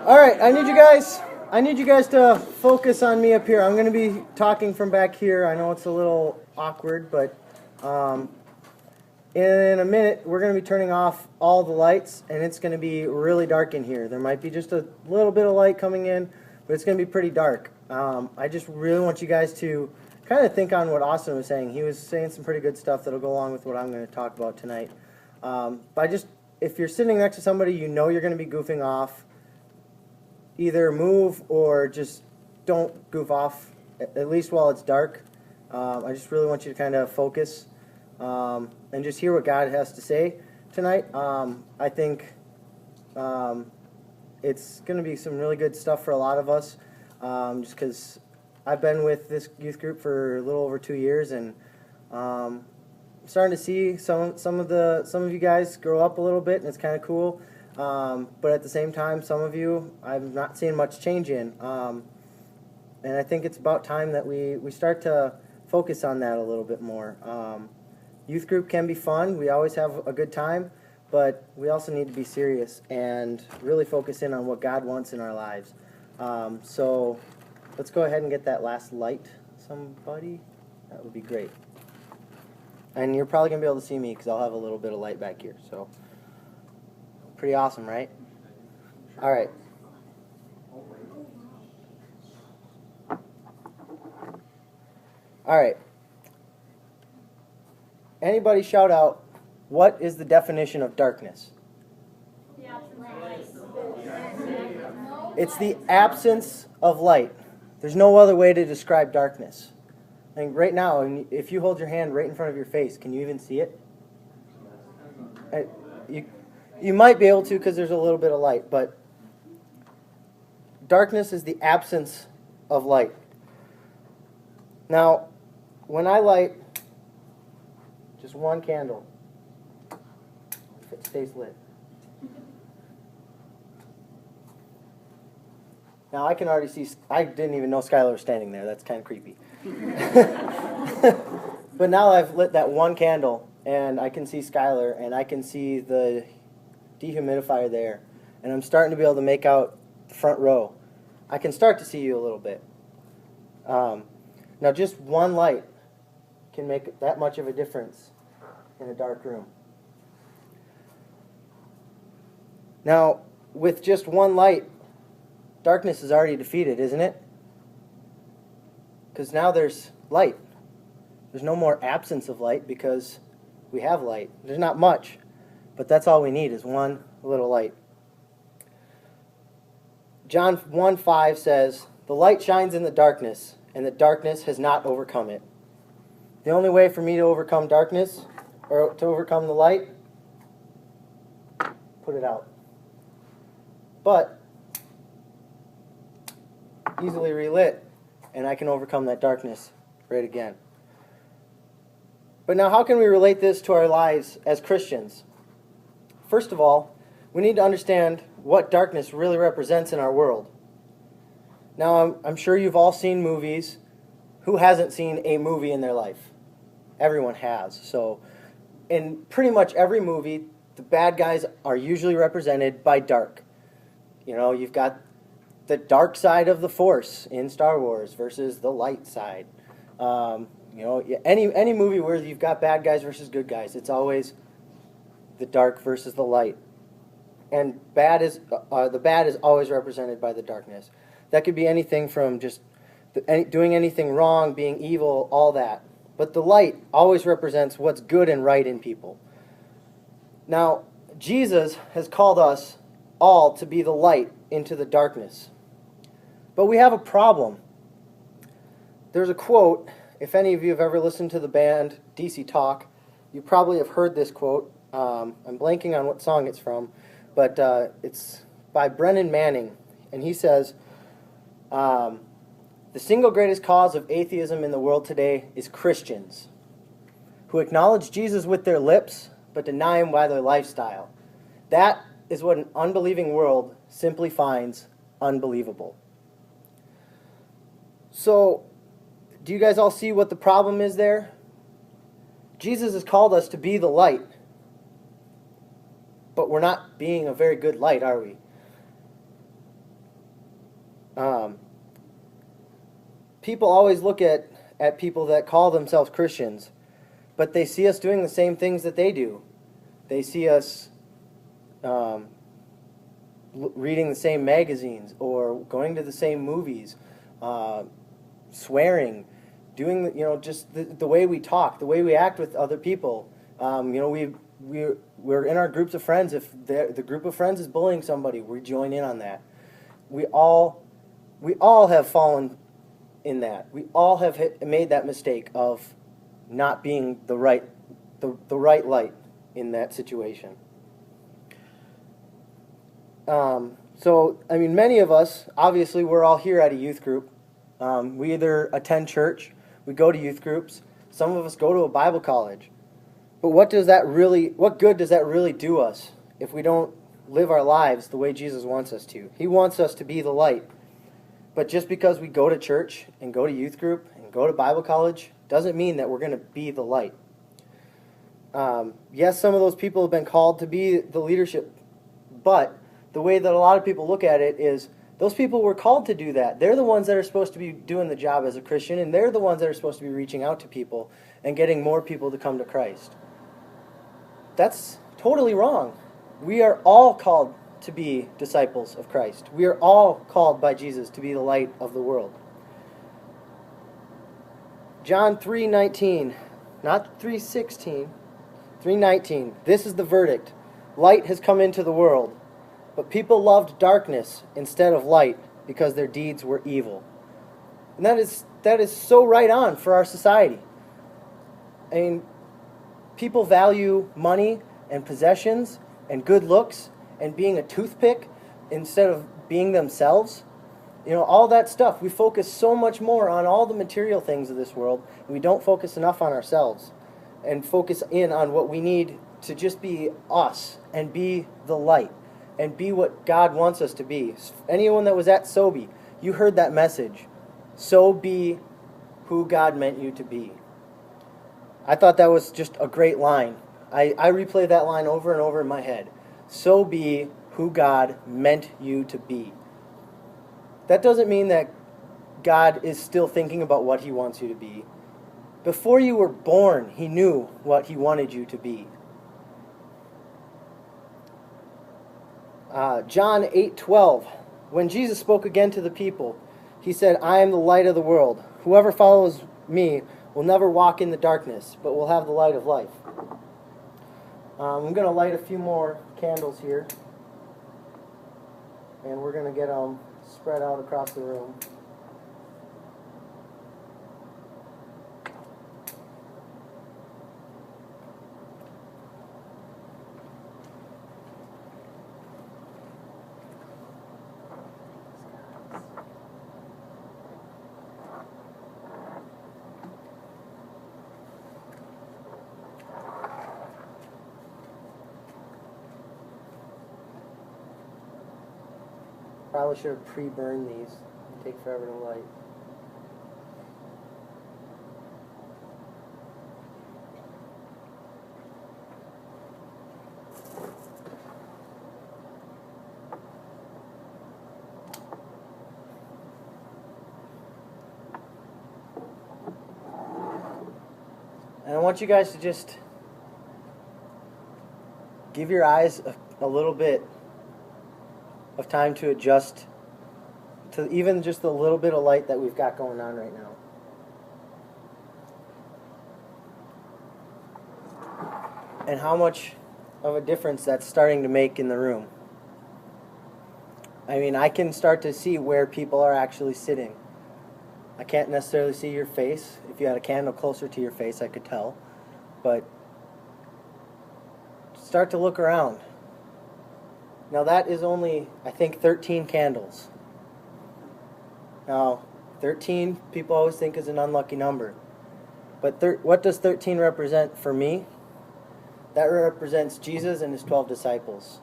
All right, I need you guys to focus on me up here. I'm going to be talking from back here. I know it's a little awkward, but in a minute we're going to be turning off all the lights, and it's going to be really dark in here. There might be just a little bit of light coming in, but it's going to be pretty dark. I just really want you guys to kind of think on what Austin was saying. He was saying some pretty good stuff that'll go along with what I'm going to talk about tonight. If you're sitting next to somebody you know you're going to be goofing off, either move or just don't goof off, at least while it's dark. I just really want you to kind of focus and just hear what God has to say tonight. I think it's going to be some really good stuff for a lot of us, just because I've been with this youth group for a little over 2 years, and I'm starting to see some of you guys grow up a little bit, and it's kind of cool. But at the same time, some of you I'm not seeing much change in, and I think it's about time that we start to focus on that a little bit more. Youth group can be fun. We always have a good time, but we also need to be serious and really focus in on what God wants in our lives. So let's go ahead and get that last light, somebody. That would be great. And you're probably going to be able to see me because I'll have a little bit of light back here. So pretty awesome, right? All right. All right. Anybody shout out, what is the definition of darkness? It's the absence of light. There's no other way to describe darkness. I think right now, if you hold your hand right in front of your face, can you even see it? You might be able to because there's a little bit of light, but darkness is the absence of light. Now, when I light just one candle, if it stays lit. Now I can already see, I didn't even know Skylar was standing there. That's kind of creepy. But now I've lit that one candle, and I can see Skylar, and I can see the dehumidifier there, and I'm starting to be able to make out the front row. I can start to see you a little bit. Now just one light can make that much of a difference in a dark room. Now, with just one light, darkness is already defeated, isn't it? Because now there's light. There's no more absence of light because we have light. There's not much, but that's all we need is one little light. John 1:5 says, "The light shines in the darkness, and the darkness has not overcome it." The only way for me to overcome darkness, or to overcome the light, put it out. But easily relit, and I can overcome that darkness right again. But now how can we relate this to our lives as Christians? First of all, we need to understand what darkness really represents in our world. Now, I'm sure you've all seen movies. Who hasn't seen a movie in their life? Everyone has. So in pretty much every movie, the bad guys are usually represented by dark. You know, you've got the dark side of the Force in Star Wars versus the light side. Any movie where you've got bad guys versus good guys, it's always the dark versus the light. And the bad is always represented by the darkness. That could be anything from just doing anything wrong, being evil, all that. But the light always represents what's good and right in people. Now, Jesus has called us all to be the light into the darkness. But we have a problem. There's a quote, if any of you have ever listened to the band DC Talk, you probably have heard this quote. I'm blanking on what song it's from, but it's by Brennan Manning. And he says, "The single greatest cause of atheism in the world today is Christians who acknowledge Jesus with their lips but deny him by their lifestyle. That is what an unbelieving world simply finds unbelievable." So, do you guys all see what the problem is there? Jesus has called us to be the light, but we're not being a very good light, are we? People always look at people that call themselves Christians, but they see us doing the same things that they do. They see us reading the same magazines or going to the same movies, swearing, doing just the way we talk, the way we act with other people. We're in our groups of friends. If the group of friends is bullying somebody, we join in on that. We all have fallen in that. We all have made that mistake of not being the right light in that situation. Many of us, obviously, we're all here at a youth group. We either attend church, we go to youth groups, some of us go to a Bible college. But what good does that really do us if we don't live our lives the way Jesus wants us to? He wants us to be the light. But just because we go to church and go to youth group and go to Bible college doesn't mean that we're going to be the light. Yes, some of those people have been called to be the leadership, but the way that a lot of people look at it is those people were called to do that. They're the ones that are supposed to be doing the job as a Christian, and they're the ones that are supposed to be reaching out to people and getting more people to come to Christ. That's totally wrong. We are all called to be disciples of Christ. We are all called by Jesus to be the light of the world. John 3:19, not 3:16, 3:19. This is the verdict. Light has come into the world, but people loved darkness instead of light because their deeds were evil. And that is so right on for our society. I mean, people value money and possessions and good looks and being a toothpick instead of being themselves. All that stuff. We focus so much more on all the material things of this world. We don't focus enough on ourselves and focus in on what we need to just be us and be the light and be what God wants us to be. Anyone that was at Sobe, you heard that message. So be who God meant you to be. I thought that was just a great line. I replay that line over and over in my head. So be who God meant you to be. That doesn't mean that God is still thinking about what He wants you to be. Before you were born, He knew what He wanted you to be. John 8:12. When Jesus spoke again to the people, He said, "I am the light of the world. Whoever follows me will never walk in the darkness, but will have the light of life." I'm going to light a few more candles here, and we're going to get them spread out across the room. Probably should have pre-burned these. They take forever to light. And I want you guys to just give your eyes a little bit of time to adjust to even just the little bit of light that we've got going on right now. And how much of a difference that's starting to make in the room. I mean, I can start to see where people are actually sitting. I can't necessarily see your face. If you had a candle closer to your face, I could tell. But start to look around. Now that is only, I think, 13 candles. Now, 13 people always think is an unlucky number. But what does 13 represent for me? That represents Jesus and His 12 disciples.